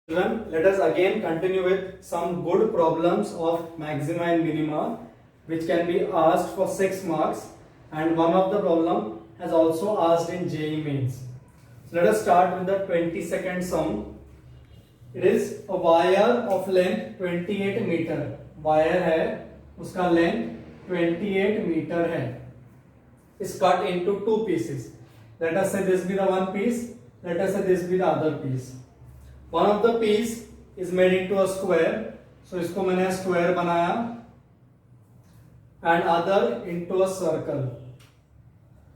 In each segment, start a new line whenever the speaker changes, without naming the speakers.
Children, let us again continue with some good problems of maxima and minima which can be asked for 6 marks, and one of the problem has also asked in JEE Mains. So let us start with the 22nd sum. It is a wire of length 28 meter. Wire है उसका length 28 meter है. Is cut into two pieces. Let us say this be the one piece. Let us say this be the other piece. One of the piece is made into a square, so इसको मैंने square बनाया, and other into a circle.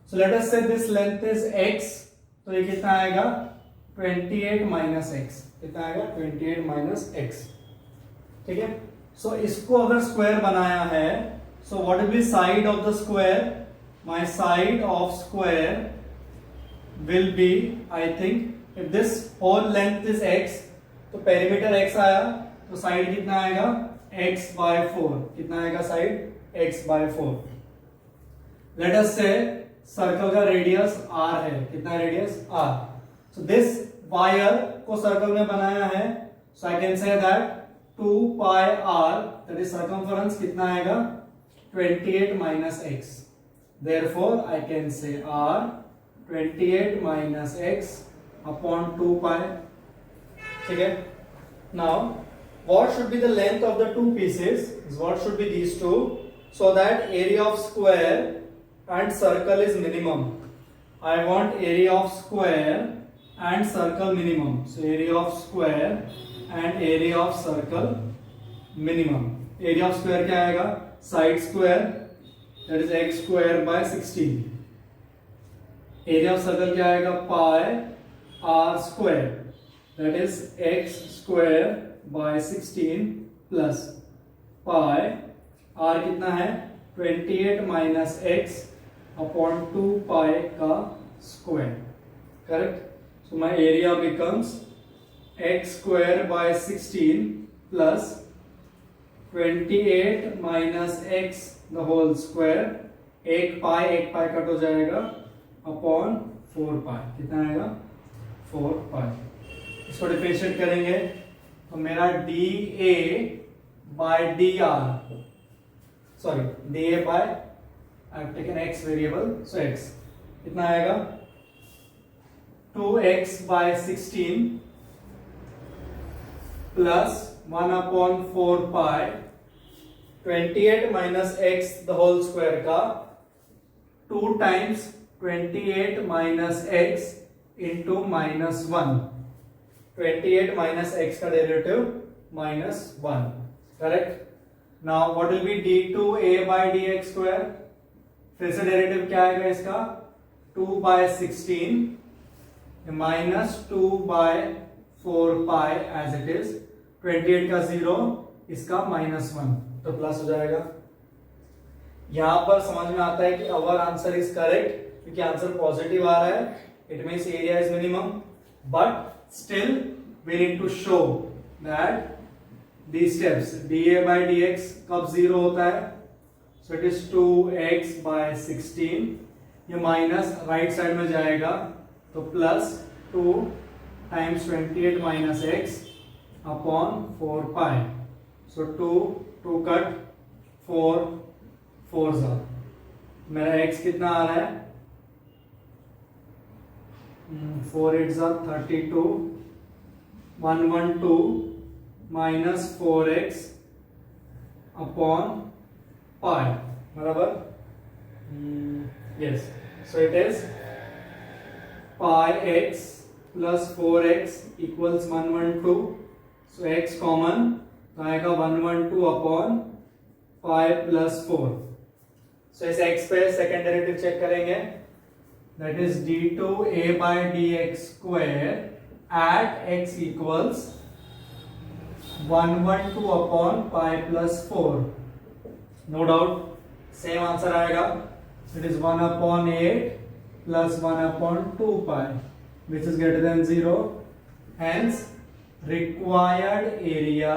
So let us say this length is x, तो ये कितना आएगा 28 minus x. कितना आएगा 28 minus x. ठीक है. So इसको अगर square बनाया है, so what will be side of the square? My side of square will be, I think, if this whole length is x, तो perimeter x आया, तो side कितना आएगा x by 4. कितना आएगा side x by 4. Let us say circle का radius r है. कितना radius r. So this wire को circle में बनाया है, so I can say that 2 pi r, that is circumference, कितना आएगा 28 minus x. Therefore I can say r 28 minus x upon 2 pi. ठीक है. Now what should be the length of the two pieces? What should be these two, so that area of square and circle is minimum. I want area of square and circle minimum. So area of square and area of circle minimum. Area of square क्या आएगा? Side square, that is x square by 16. Area of circle क्या आएगा? Pi r square, that is x square by 16 plus pi r कितना है 28 minus x upon 2 pi का square. Correct? So my area becomes x square by 16 plus 28 minus x the whole square. एक pi cut हो जाएगा upon 4 पाई. कितना आएगा 4 पाई. इसको differentiate करेंगे तो मेरा dA by dr, sorry dA by, I have taken x variable, so x कितना आएगा 2x by 16 plus 1 upon 4 pi 28 minus x the whole square का 2 times 28 minus x into minus 1. 28 minus x का derivative minus 1. Correct? Now what will be d2a by dx square? फिर से derivative क्या आएगा इसका 2 by 16 minus 2 by 4 pi as it is. 28 का 0, इसका minus 1, तो प्लस हो जाएगा. यहां पर समझ में आता है कि अवर आंसर इज करेक्ट, क्योंकि आंसर पॉजिटिव आ रहा है. It means area is minimum, but still we need to show that these steps dA by dx कब 0 होता है. So it is 2x by 16. ये माइनस राइट साइड में जाएगा तो plus 2 times 28 minus x upon 4 pi. सो 2 cut 4 जा, मेरा x कितना आ रहा है 4 8 जा 32. 112 minus 4x upon pi, बराबर. yes, so it is pi x plus 4x equals 112. so x common तो आएगा 112 upon pi plus 4. so इस x पे सेकेंड डेरिवेटिव चेक करेंगे, that is d2a by dx square at x equals 112 upon pi plus 4. no doubt same answer आएगा. it is 1 upon 8 plus 1 upon 2 pi which is greater than 0. hence required area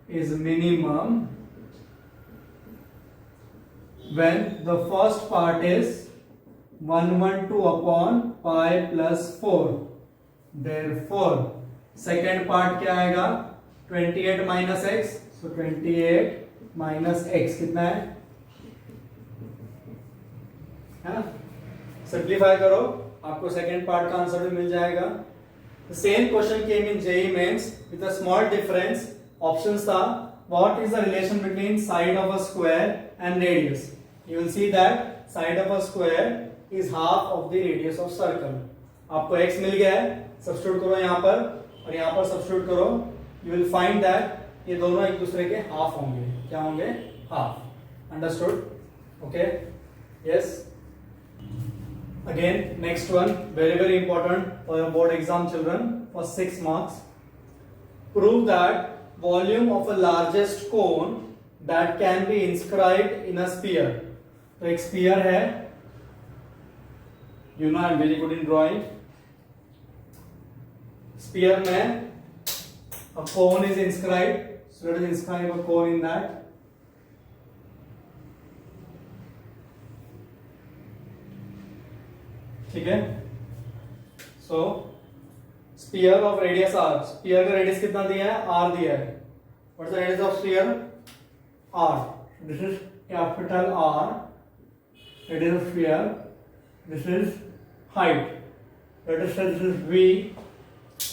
is minimum when the first part is 112 upon pi plus 4. Therefore second part क्या आएगा 28 minus x, सो 28 minus x कितना है ना। Simplify करो, आपको second part का answer भी मिल जाएगा। Same question came in JEE Mains with a small difference. Options था what is the relation between side of a square and radius. You will see that side of a square is half of the radius of circle. आपको x मिल गया है, substitute करो यहां पर और यहां पर सब्स्टिट्यूट करो, यू विल फाइंड दैट ये दोनों एक दूसरे के हाफ होंगे। क्या होंगे? Half. Understood? Okay, yes. Again, next one, very important for your board exam children, for 6 marks. Prove that volume of a largest cone that can be inscribed in a sphere. तो एक sphere है, you know I am very good in drawing. Sphere में a cone is inscribed, so let us inscribe a cone in that. ठीक है, so sphere of radius R, sphere का radius कितना दिया है? आर दिया है। What is the radius of sphere? R. This is capital R, radius of sphere. This is height, let us say this is V,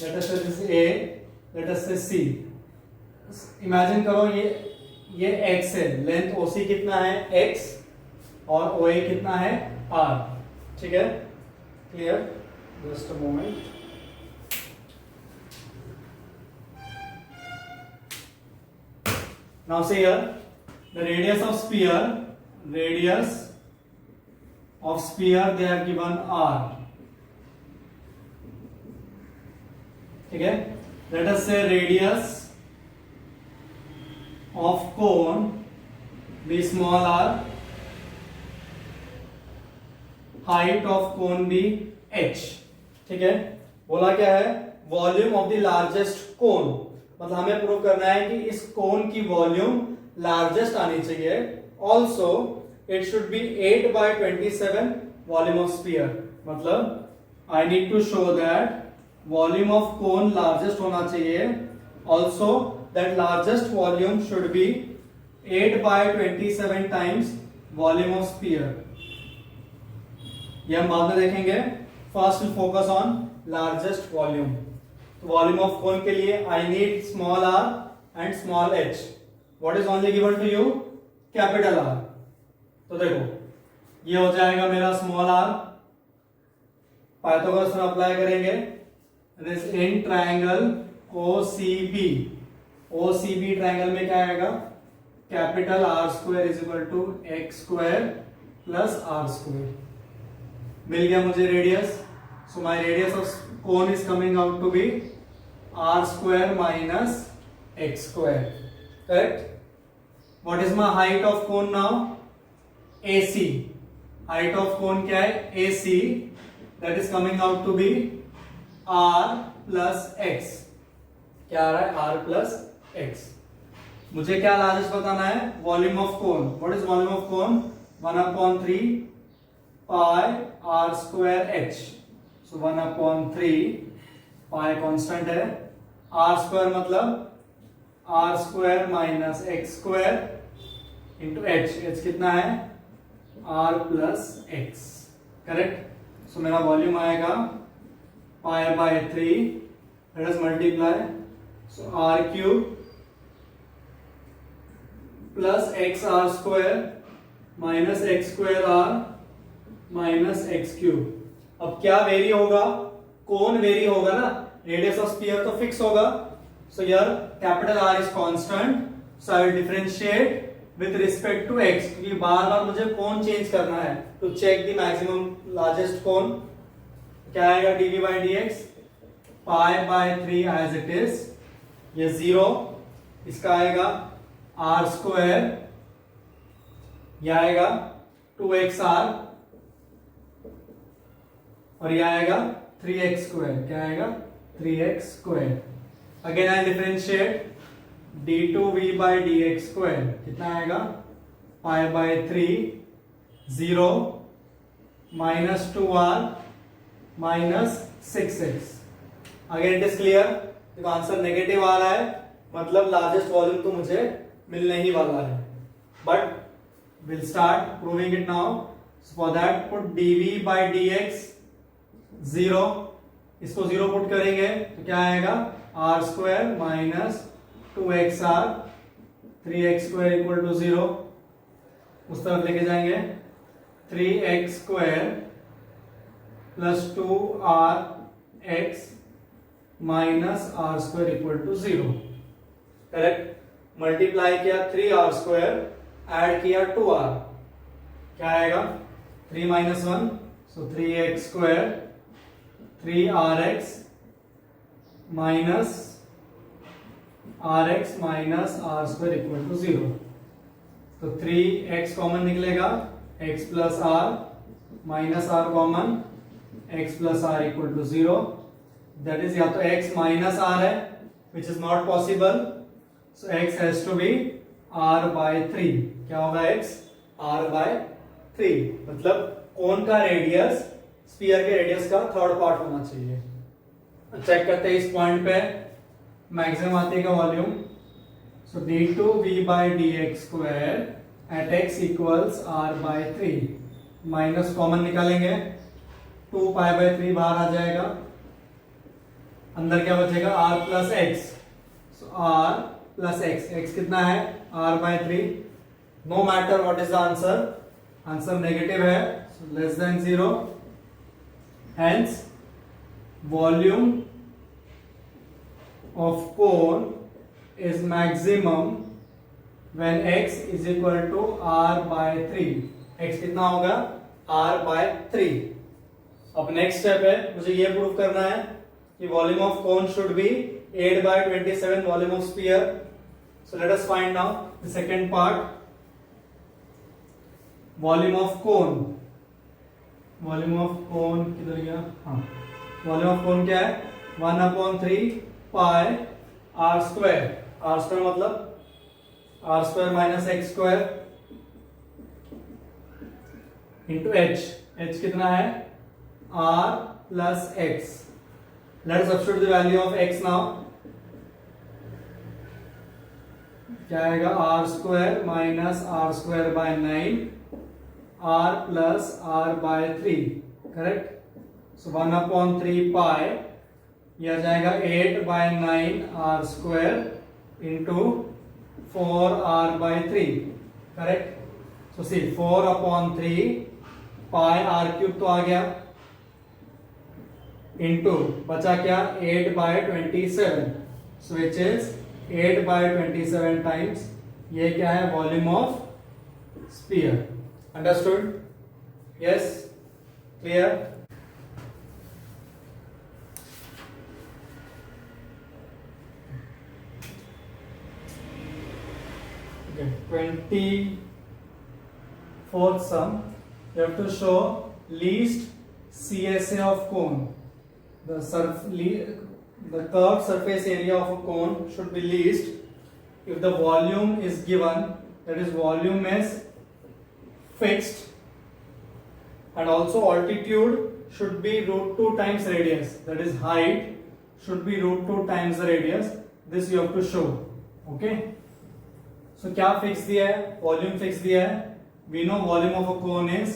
let us say this is A, let us say C. Imagine करो ये x है, length ओसी कितना है? X, और ओ ए कितना है? Are. ठीक है, clear? Just a moment. Now see here, the radius of sphere they have given r. ठीक है, let us say radius of cone be small r, height of कोन भी h। ठीक है, बोला क्या है? वॉल्यूम ऑफ द लार्जेस्ट कोन, मतलब हमें प्रूव करना है कि इस कोन की वॉल्यूम लार्जेस्ट आनी चाहिए। Also it should be 8/27 volume of sphere, मतलब I need to show that volume of cone largest होना चाहिए। Also that largest volume should be 8/27 times volume of sphere. ये हम बाद में देखेंगे। First will focus on largest volume. तो volume of cone के लिए I need small r and small h. What is only given to you? Capital R. तो देखो ये हो जाएगा मेरा स्मॉल आर, पाइथागोरस में अप्लाई करेंगे। This in triangle OCB, OCB triangle में क्या आएगा? Capital R square is equal to x square plus r square. मिल गया मुझे radius, so my radius of cone is coming out to be R square minus x square. Correct? What is my height of cone now? AC। Height of cone क्या है? AC, that is coming out to be R plus x. क्या आ रहा है? R plus x. मुझे क्या largest बताना है? Volume of cone. What is volume of cone? 1/3 pi r square h. So 1/3 pi constant है, आर स्क्वायर मतलब r square minus x square into h. H कितना है? Are plus x. Correct? So मेरा volume आएगा π/3, let us multiply, so R cube plus x R square minus x square R minus x cube. अब क्या vary होगा? Cone vary होगा ना, radius of sphere तो फिक्स होगा। So here capital R is constant, so I will differentiate with respect to x, क्योंकि बार बार मुझे कोन चेंज करना है to check the maximum largest cone. क्या आएगा? dv/dx π/3 एज इट इज, ये 0, इसका आएगा आर स्क्वायर, यह आएगा 2xr, और यह आएगा 3x स्क्वायर। क्या आएगा? 3x square. Again I differentiate d2v/dx square, कितना आएगा? π/3, 0 minus 2r minus 6x। Again it is clear, देखो आंसर नेगेटिव आ रहा है, मतलब लार्जेस्ट वॉल्यूम तो मुझे मिलने ही वाला है। But will start proving it now. For that put dv by dx 0, इसको 0 पुट करेंगे तो क्या आएगा, r square minus 2xr 3x square equal to 0। उस तरफ लेके जाएंगे 3x square plus 2rx minus r square equal to 0। Correct. Multiply किया 3r स्क्वायर, ऐड किया 2r, क्या आएगा 3 minus 1, so 3x square 3rx minus rx minus r square equal to 0। तो 3x common निकलेगा, x plus r minus r common, x plus r equal to 0। That is या तो x minus r है which is not possible, so x has to be r by 3। क्या होगा x r by 3, मतलब कोन का radius sphere के radius का third part होना चाहिए। चेक करते हैं इस पॉइंट पे मैक्सिमम आते का volume. So d2v by dx square at x equals r by 3, minus common निकालेंगे 2 पाई बाय 3 बाहर आ जाएगा, अंदर क्या बचेगा r plus x. So r plus x, x कितना है r by 3। No matter what is the answer, answer negative है, so less than 0। Hence volume of cone is maximum when x is equal to r by 3। x कितना होगा r by 3। अब next step है, मुझे ये prove करना है कि volume of cone should be 8 by 27 volume of sphere. So let us find now the second part, volume of cone. Volume of cone किधर गया, हाँ वॉल्यूम ऑफ कोन क्या है 1/3 pi r square. R square मतलब r square minus x square into h. H कितना है are plus x. Let us substitute the value of x now. क्या आएगा r square minus are square by 9 R plus R by 3। Correct. So 1/3 pi, यह आ जाएगा 8 by 9 R square into 4 R by 3। Correct. So see 4/3 pi R cube तो आ गया, into बचा क्या 8 by 27, so which is 8 by 27 times, ये क्या है volume of sphere. Understood? Yes, clear? Okay, 24th sum, you have to show least CSA of cone. The curved surface area of a cone should be least if the volume is given, that is volume is fixed, and also altitude should be √2 times radius, that is height should be √2 times the radius. This you have to show. Okay. So क्या fix दिया है, volume fix दिया है। We know volume of a cone is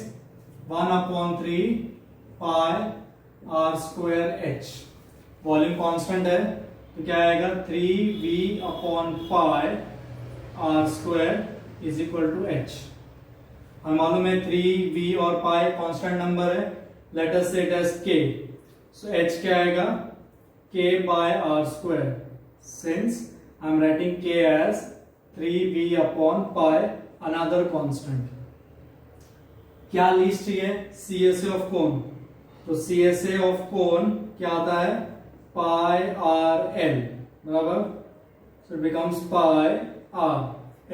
1/3 pi r square h. Volume constant है तो क्या आएगा 3v/पाई r square is equal to h. हमें मालूम है 3v और पाई कांस्टेंट नंबर है, let us say it as k। So h क्या आएगा k by r square, since I am writing k as 3v/पाई, अनदर कांस्टेंट। क्या लीस्ट चाहिए CSA ऑफ कोन, तो CSA ऑफ कोन क्या आता है पाई आर एल, बराबर। So it becomes pi r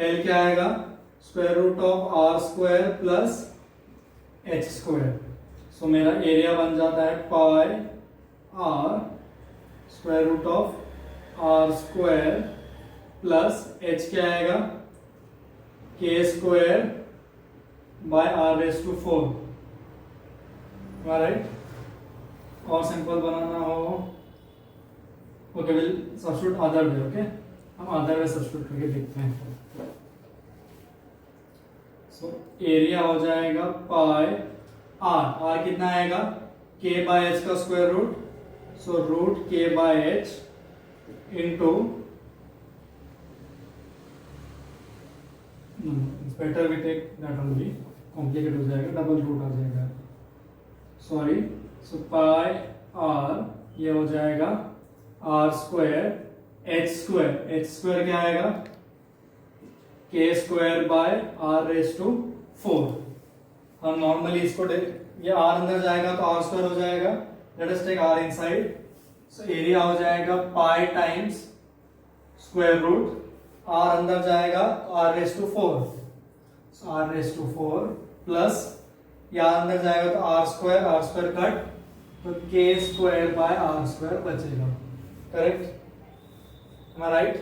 l, क्या आएगा square root of r square plus h square. So मेरा एरिया बन जाता है pi r square root of r square plus h क्या आएगा k square by r raise to 4। Right. और simple बनाना okay will substitute other way. Okay हम other way substitute करके देखते हैं। सो एरिया हो जाएगा पाई आर, आर कितना आएगा के बाय एच का square root, so root k by h into, better we take that only, complicate हो जाएगा, डबल रूट आ जाएगा, सॉरी। सो पाई आर ये हो जाएगा r square h square, h square क्या आएगा k square by r raise to 4। हम normally इसको ये आर अंदर जाएगा तो आर स्क्वायर हो जाएगा, let us take r inside. So area हो जाएगा pi times square root, r अंदर जाएगा तो r raise to 4, so r raise to 4 plus या अंदर जाएगा तो आर स्क्वायर कट, तो k square by r square बचेगा। Correct, right.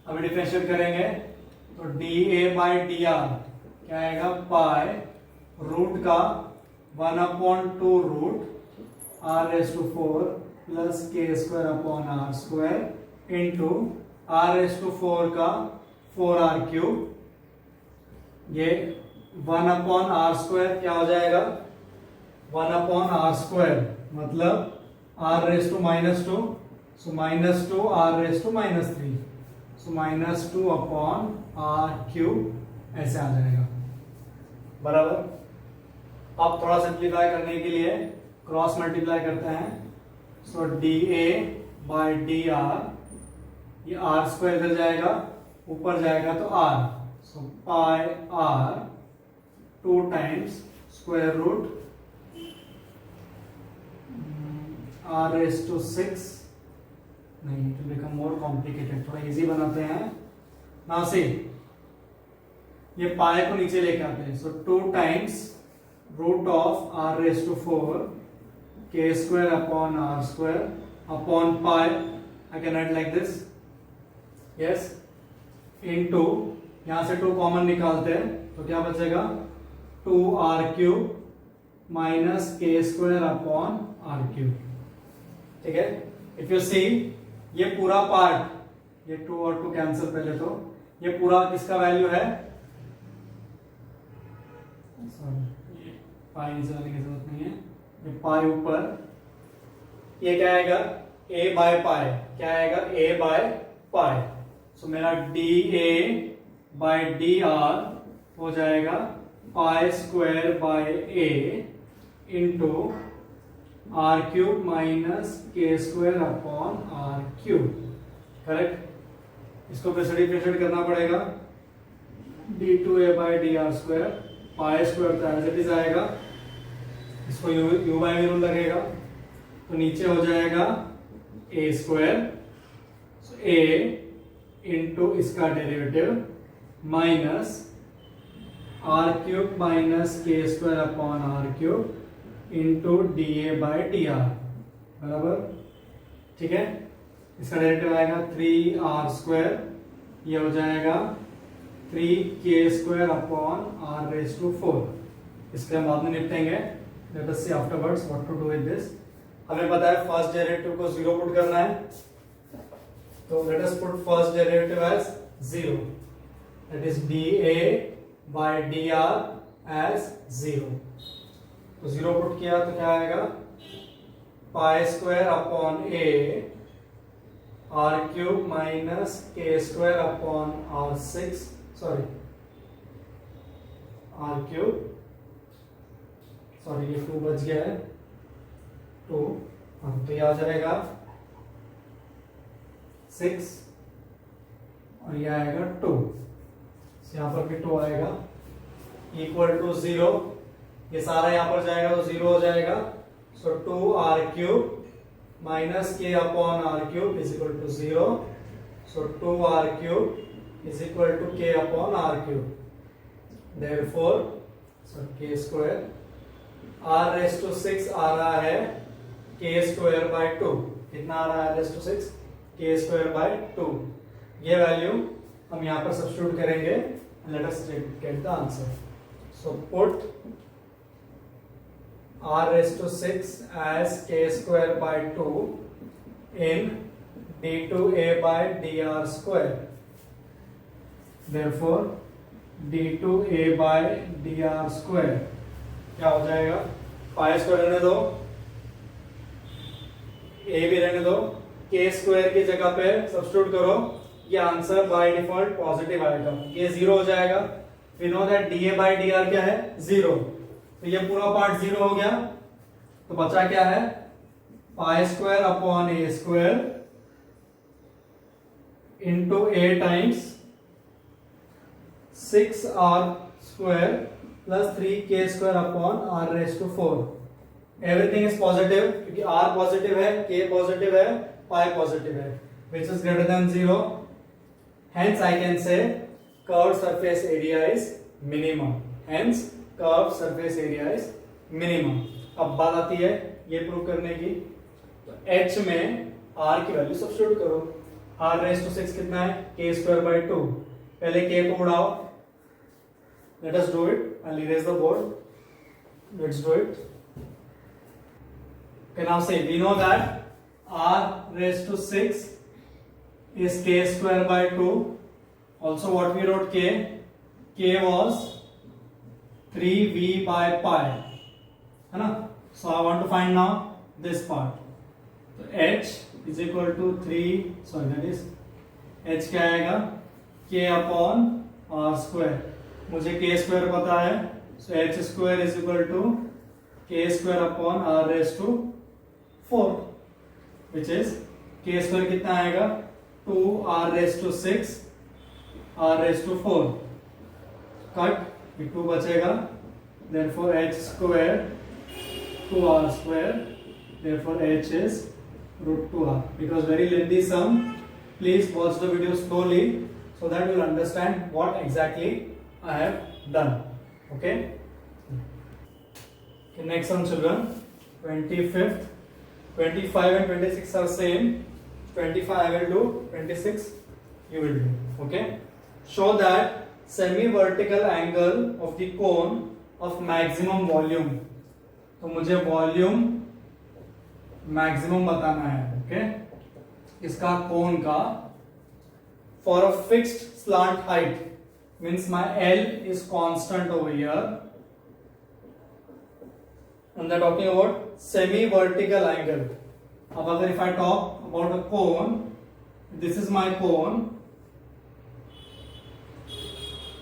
अभी डिफरेंशिएट करेंगे तो d A by d r क्या आएगा पाई रूट का 1/2 root r raise to 4 plus k square upon r square into r raise to 4 का 4r cube, ये 1/r square क्या हो जाएगा 1/r स्क्वायर मतलब r raise to -2, so -2 r raise to -3, so -2 upon r cube ऐसे आ जाएगा, बराबर। अब थोड़ा सिंप्लीफाई करने के लिए क्रॉस मल्टीप्लाई करते हैं, so d A by d r, ये आर स्क्वायर इधर जाएगा, ऊपर जाएगा तो r, so pi r 2 times square root r raise to 6, नहीं टू बिकम मोर कॉम्प्लिकेटेड, थोड़ा इजी बनाते हैं ना। सी ये पाई को नीचे लेके आते हैं, so 2 times root of r raise to 4 k square upon r square upon pi, I can write like this, yes, into यहां से 2 कॉमन निकालते हैं तो क्या बचेगा 2r cube minus k square upon r cube, ठीक है। इफ यू सी ये पूरा पार्ट, ये 2 और 2 कैंसिल, पहले तो ये पूरा किसका वैल्यू है, सॉरी पाई नीचे लाने की जरूरत नहीं है, ये पाई ऊपर, ये क्या आएगा a बाय पाई, क्या आएगा a बाय पाई, सो मेरा d A by d r हो जाएगा pi square by a into r cube minus k square upon r cube, correct. इसको डिफरेंशिएट करना पड़ेगा, d two A by d r square, pi square तो as it is आएगा, इसको you by rule लगेगा तो नीचे हो जाएगा A square, so A into इसका derivative minus r cube minus k square upon r cube into d A by d r, बराबर, ठीक है। इसका डेरिवेटिव आएगा 3r स्क्वायर, ये हो जाएगा 3k square upon r raise to 4, इसके हम बाद में निपटेंगे, let us see afterwards what to do with this. हमें पता है फर्स्ट डेरिवेटिव को 0 पुट करना है, तो let us put first derivative as 0, that is dA by dr as 0, तो 0 पुट किया तो क्या आएगा pi square upon a r cube minus k square upon r 6, sorry r cube, sorry ये 2 बच गया है 2, तो ये आ जाएगा 6 और ये आएगा 2, यहां पर भी 2 आएगा, इक्वल टू 0, ये सारा यहां पर जाएगा तो 0 हो जाएगा, so 2r cube minus k upon r cube is equal to 0, so 2r cube is equal to k upon r cube, therefore so k square r raise to 6 आ रहा है के स्क्वायर बाय 2, कितना आ रहा है रेज टू 6 के square bye 2, ये value हम यहां पर सब्स्टिट्यूट करेंगे, let us get the answer. So put r raised to 6 as k square by 2 in d2a by dr square. Therefore d2a by dr square क्या हो जाएगा, पाई स्क्वायर रहने दो, a भी रहने दो, k स्क्वायर की जगह पे सब्स्टिट्यूट करो, ये आंसर बाय डिफॉल्ट पॉजिटिव आएगा, ये जीरो हो जाएगा. We know that dA by dr क्या है, जीरो. तो ये पूरा पार्ट जीरो हो गया, तो बचा क्या है, pi square upon A square into A times 6r square plus 3k square upon r raise to 4. Everything is positive क्योंकि r पॉजिटिव है, k पॉजिटिव है, पाई पॉजिटिव है, which is greater than 0. Hence I can say curved surface area is minimum. Hence curved surface area is minimum. अब बात आती है ये prove करने की, तो h में r की वैल्यू सब्स्टिट्यूट करो. r रेज टू 6 कितना है, k स्क्वायर बाय 2. पहले k को उड़ाओ. Let us do it. I'll erase the board. Let's do it. Okay, now say we know that r raised to 6 is k square by 2. Also what we wrote k? K was 3v by pi. है ना? So I want to find now this part. So h is equal to 3. Sorry, that is h क्या आएगा? K upon r square. मुझे k square पता है, so h square is equal to k square upon r raise to 4, which is k square कितना आएगा, 2r raise to 6 r raise to 4. Cut, ये 2 बचेगा, therefore h square 2r square, therefore h is root 2r. Because very lengthy sum, please watch the video slowly so that you will understand what exactly I have done. Okay. Okay, next one children, 25th. 25 and 26 are same. 25 I will do, 26 you will do. Okay. Show that semi-vertical angle of the cone of maximum volume. तो मुझे volume maximum बताना है. Okay, इसका कोन का for a fixed slant height means my L is constant over here, and they're talking about semi-vertical angle. अब अगर if I talk about a cone, this is my cone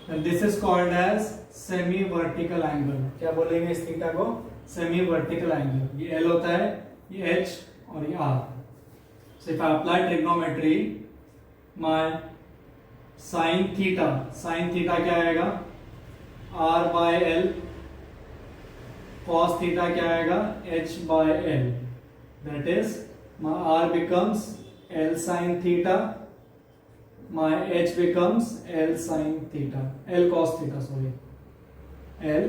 and this is called as semi-vertical angle. क्या बोलेंगे इस theta को, semi-vertical angle. ये L होता है, ये H और ये R. So if I apply trigonometry, my sin theta क्या आएगा, r by l. cos theta क्या आएगा, h by l. that is my r becomes l sin theta, my h becomes l sin theta, l cos theta, sorry, l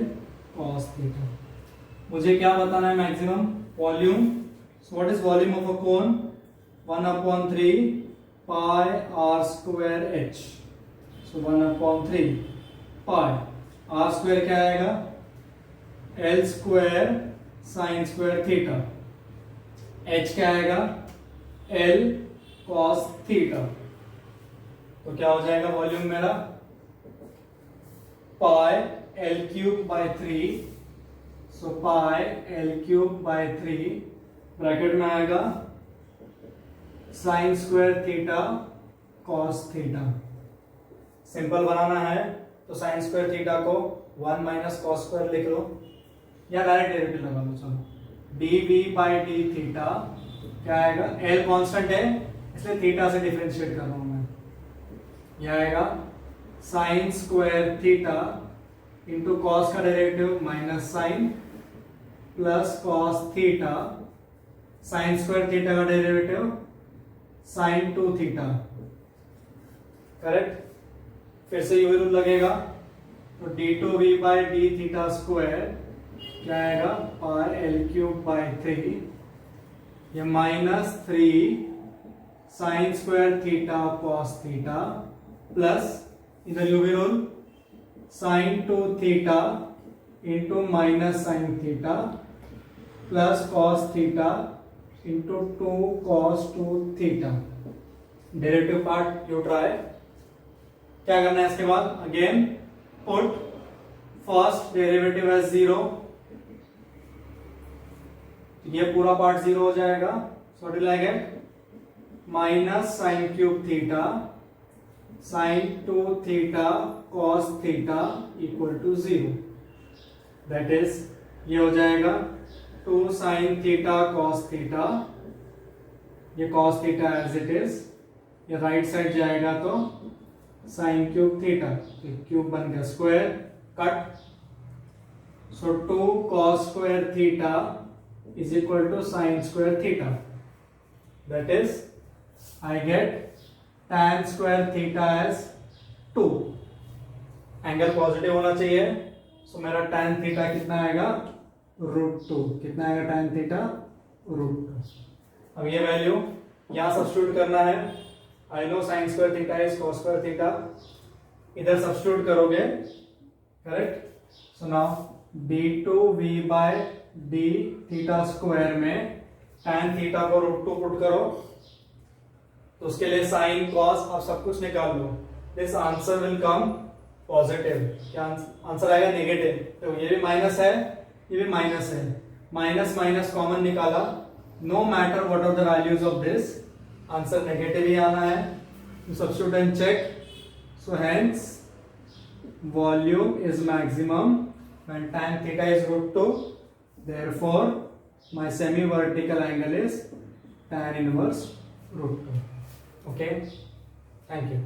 cos theta. मुझे क्या बताना है, maximum volume. so what is volume of a cone? 1/3 pi r square h. so 1/3 pi r square क्या आएगा, l square sin square theta. h क्या आएगा, l cos theta. तो क्या हो जाएगा वॉल्यूम मेरा, pi l cube by 3. so pi l cube by 3 bracket में आएगा sine square theta cos theta. Simple बनाना है तो साइन स्क्वायर थीटा को 1 माइनस कॉस स्क्वायर लिख लो, या डायरेक्ट डेरिवेटिव लगा लो. चलो dv बाई डी थीटा क्या आएगा, l कांस्टेंट है इसलिए थीटा से डिफरेंशिएट कर रहा हूं मैं. यह आएगा sine square theta into cos का derivative minus sine plus cos theta, sine square theta का डेरिवेटिव साइन 2 थीटा. करेक्ट. फिर से यू रूल लगेगा तो d2v by D theta square क्या आएगा, पाई एल क्यूब बाई 3, ये minus 3 sine square theta cos theta plus इधर UV rule sine 2 theta into minus sine theta plus cos theta into 2 cos 2 theta. Derivative part you try. क्या करना है इसके बाद, again put first derivative as 0, ये पूरा part 0 हो जाएगा। So what will I get, minus sine cube theta sine 2 theta cos theta equal to 0, that is ये हो जाएगा 2 साइन थीटा कॉस थीटा, ये cos theta as it is, ये right side जाएगा तो साइन क्यूब थीटा, क्यूब बन गया square, cut. So 2 cos square theta is equal to sine square theta, that is I get tan square theta as 2, angle positive होना चाहिए। सो मेरा tan theta कितना आएगा, √2, कितना आएगा tan थीटा, √2। अब ये वैल्यू यहां सब्स्टिट्यूट करना है। I know sine square theta is cos square theta, इधर सब्स्टिट्यूट करोगे, correct. So now d2v by d theta square में tan थीटा को √2 पुट करो, तो उसके लिए साइन कॉस आप सब कुछ निकाल लो। This answer will come positive, क्या आंसर आएगा, नेगेटिव। तो ये भी माइनस है, ये भी माइनस है, माइनस माइनस कॉमन निकाला, no matter what are the values of this, answer negative ही आना है। तो substitute and check. So hence volume is maximum when tan theta is √2, therefore my semi vertical angle is tan inverse √2. Okay, thank you.